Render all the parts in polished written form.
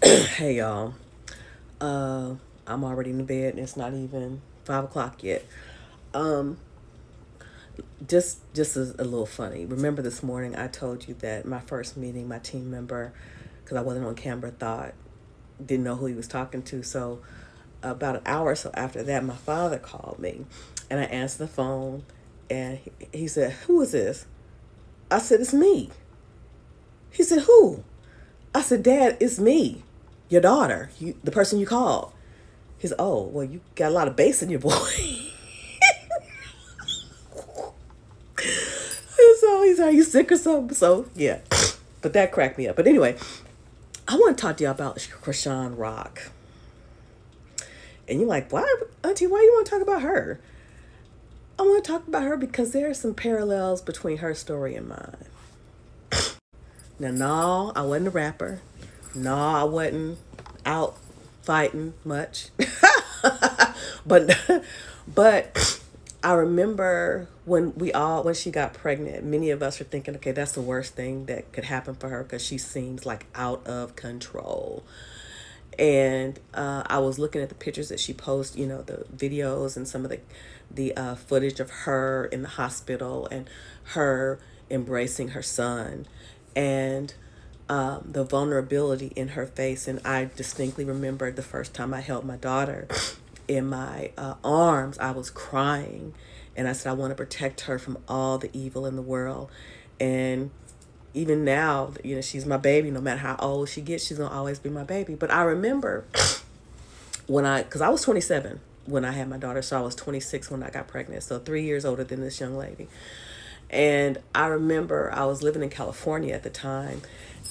Hey y'all. I'm already in the bed and it's not even 5 o'clock yet. Um, just as a little funny. Remember this morning I told you that my first meeting, my team member, because I wasn't on camera, didn't know who he was talking to. So about an hour or so after that, my father called me, and I answered the phone, and he said, "Who is this?" I said, "It's me." He said, "Who?" I said, "Dad, it's me, your daughter, the person you called." He said, "Oh, well, you got a lot of bass in your voice." And so he's, "Are you sick or something?" So yeah, but that cracked me up. But anyway, I want to talk to you about ChriseanRock. And you're like, "Why, Auntie? Why you want to talk about her?" I want to talk about her because there are some parallels between her story and mine. Now, no, I wasn't a rapper. No, I wasn't out fighting much. but but I remember when she got pregnant, many of us were thinking, okay, that's the worst thing that could happen for her because she seems like out of control. And I was looking at the pictures that she posted, the videos and some of the footage of her in the hospital and her embracing her son, and the vulnerability in her face. And I distinctly remember the first time I held my daughter in my arms, I was crying. And I said, I want to protect her from all the evil in the world. And even now, she's my baby. No matter how old she gets, she's going to always be my baby. But I remember because I was 27 when I had my daughter. So I was 26 when I got pregnant. So 3 years older than this young lady. And I remember I was living in California at the time,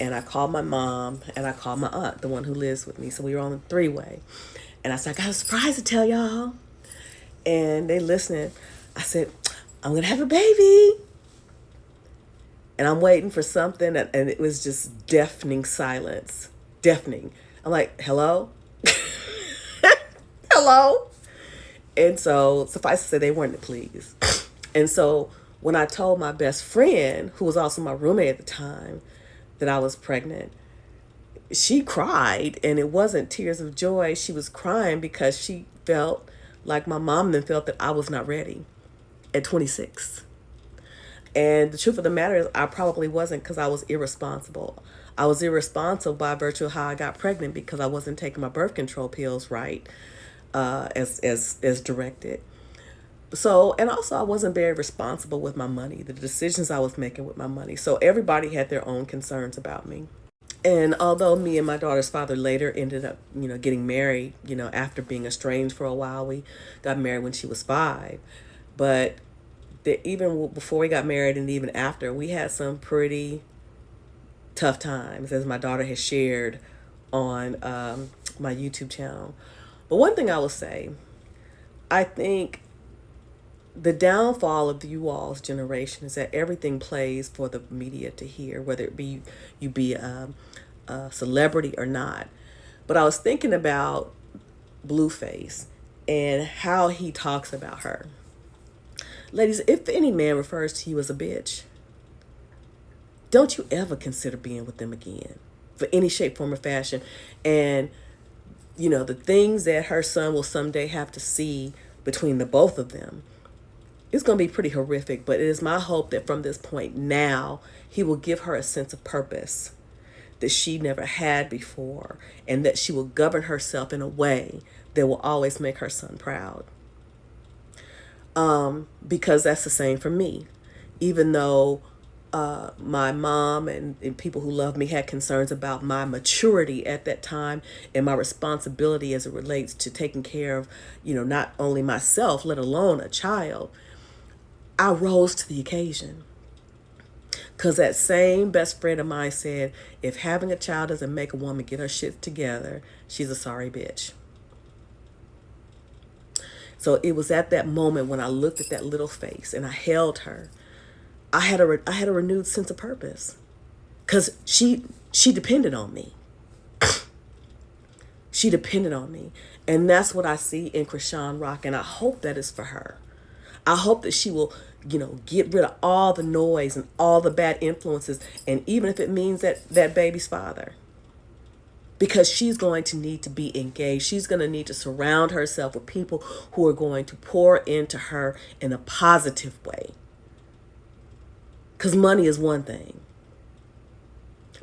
and I called my mom and I called my aunt, the one who lives with me. So we were on a three-way. And I said, I got a surprise to tell y'all. And they listened. I said, I'm going to have a baby. And I'm waiting for something. And it was just deafening silence. Deafening. I'm like, hello? Hello? And so suffice to say, they weren't pleased. And so when I told my best friend, who was also my roommate at the time, that I was pregnant, she cried, and it wasn't tears of joy. She was crying because she felt like my mom then felt that I was not ready at 26. And the truth of the matter is I probably wasn't, because I was irresponsible. I was irresponsible by virtue of how I got pregnant because I wasn't taking my birth control pills right, as directed. So, and also I wasn't very responsible with my money, the decisions I was making with my money. So everybody had their own concerns about me. And although me and my daughter's father later ended up, getting married, after being estranged for a while, we got married when she was 5. But even before we got married and even after, we had some pretty tough times, as my daughter has shared on my YouTube channel. But one thing I will say, I think the downfall of you all's generation is that everything plays for the media to hear, whether it be you be a celebrity or not. But I was thinking about Blueface and how he talks about her. Ladies, if any man refers to you as a bitch, don't you ever consider being with them again for any shape, form, or fashion. And, the things that her son will someday have to see between the both of them, it's going to be pretty horrific. But it is my hope that from this point now, he will give her a sense of purpose that she never had before, and that she will govern herself in a way that will always make her son proud. Because that's the same for me. Even though my mom and people who love me had concerns about my maturity at that time and my responsibility as it relates to taking care of, not only myself, let alone a child, I rose to the occasion. Because that same best friend of mine said, if having a child doesn't make a woman get her shit together, she's a sorry bitch. So it was at that moment when I looked at that little face and I held her, I had a renewed sense of purpose, because she depended on me. She depended on me. And that's what I see in ChriseanRock, and I hope that is for her. I hope that she will, get rid of all the noise and all the bad influences, and even if it means that baby's father. because she's going to need to be engaged. She's going to need to surround herself with people who are going to pour into her in a positive way. Because money is one thing,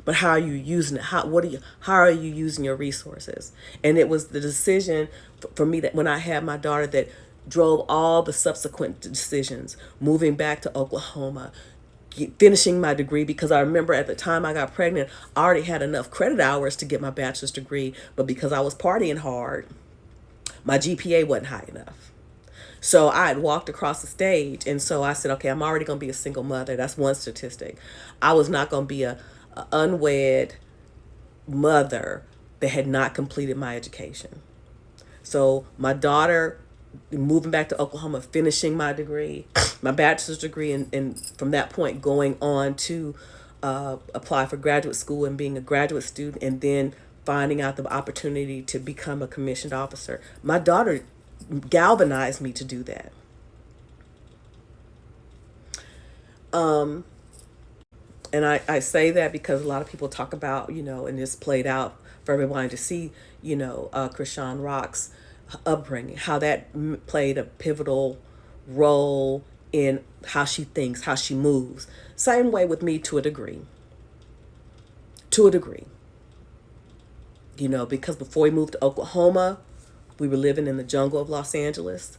but how are you using it? How are you using your resources? And it was the decision for me that when I had my daughter that drove all the subsequent decisions, moving back to Oklahoma, finishing my degree, because I remember at the time I got pregnant, I already had enough credit hours to get my bachelor's degree, but because I was partying hard, my GPA wasn't high enough. So I had walked across the stage, and so I said, okay, I'm already going to be a single mother. That's one statistic. I was not going to be a unwed mother that had not completed my education. So my daughter, moving back to Oklahoma, finishing my degree, my bachelor's degree, and from that point going on to apply for graduate school and being a graduate student, and then finding out the opportunity to become a commissioned officer. My daughter galvanized me to do that. And I say that because a lot of people talk about, and this played out for everyone to see, ChriseanRock's upbringing, how that played a pivotal role in how she thinks, how she moves. Same way with me to a degree. To a degree. Because before we moved to Oklahoma, we were living in the jungle of Los Angeles.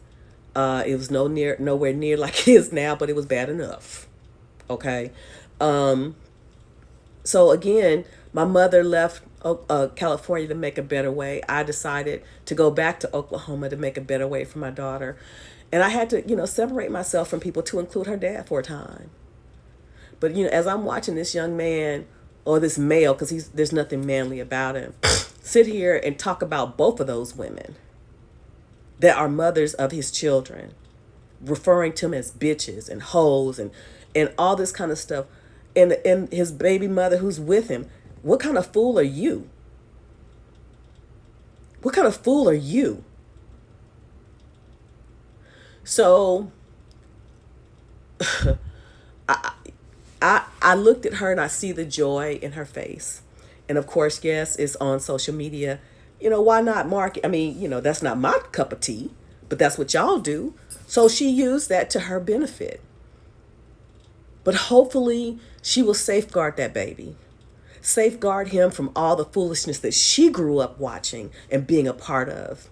It was nowhere near like it is now, but it was bad enough. Okay. So again, my mother left California to make a better way. I decided to go back to Oklahoma to make a better way for my daughter. And I had to, separate myself from people, to include her dad for a time. But, as I'm watching this young man, or this male, because there's nothing manly about him, sit here and talk about both of those women that are mothers of his children, referring to them as bitches and hoes and all this kind of stuff. And his baby mother who's with him. What kind of fool are you? What kind of fool are you? So I looked at her and I see the joy in her face. And of course, yes, it's on social media. Why not market? I mean, that's not my cup of tea, but that's what y'all do. So she used that to her benefit. But hopefully she will safeguard that baby. Safeguard him from all the foolishness that she grew up watching and being a part of.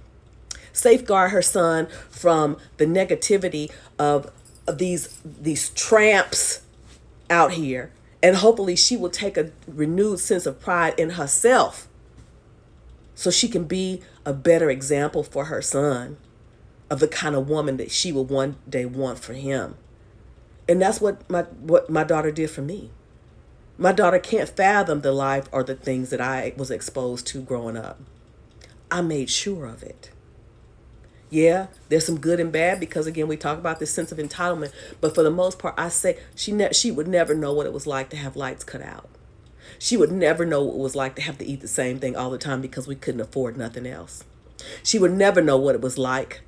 Safeguard her son from the negativity of these tramps out here. And hopefully she will take a renewed sense of pride in herself so she can be a better example for her son of the kind of woman that she will one day want for him. And that's what my daughter did for me. My daughter can't fathom the life or the things that I was exposed to growing up. I made sure of it. Yeah, there's some good and bad because, again, we talk about this sense of entitlement. But for the most part, I say she would never know what it was like to have lights cut out. She would never know what it was like to have to eat the same thing all the time because we couldn't afford nothing else. She would never know what it was like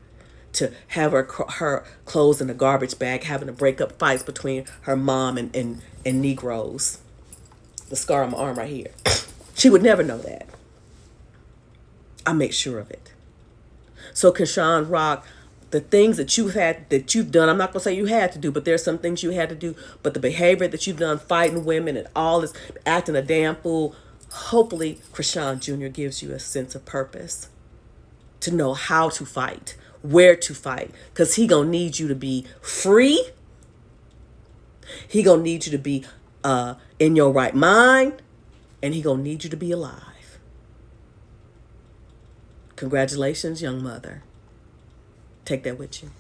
to have her clothes in a garbage bag, having to break up fights between her mom and Negroes. The scar on my arm right here. She would never know that. I make sure of it. So ChriseanRock, the things that you've done, I'm not going to say you had to do, but there's some things you had to do, but the behavior that you've done, fighting women and all this, acting a damn fool, hopefully Chrisean Jr. gives you a sense of purpose to know how to fight, where to fight, because he going to need you to be free. He going to need you to be in your right mind, and he going to need you to be alive. Congratulations, young mother. Take that with you.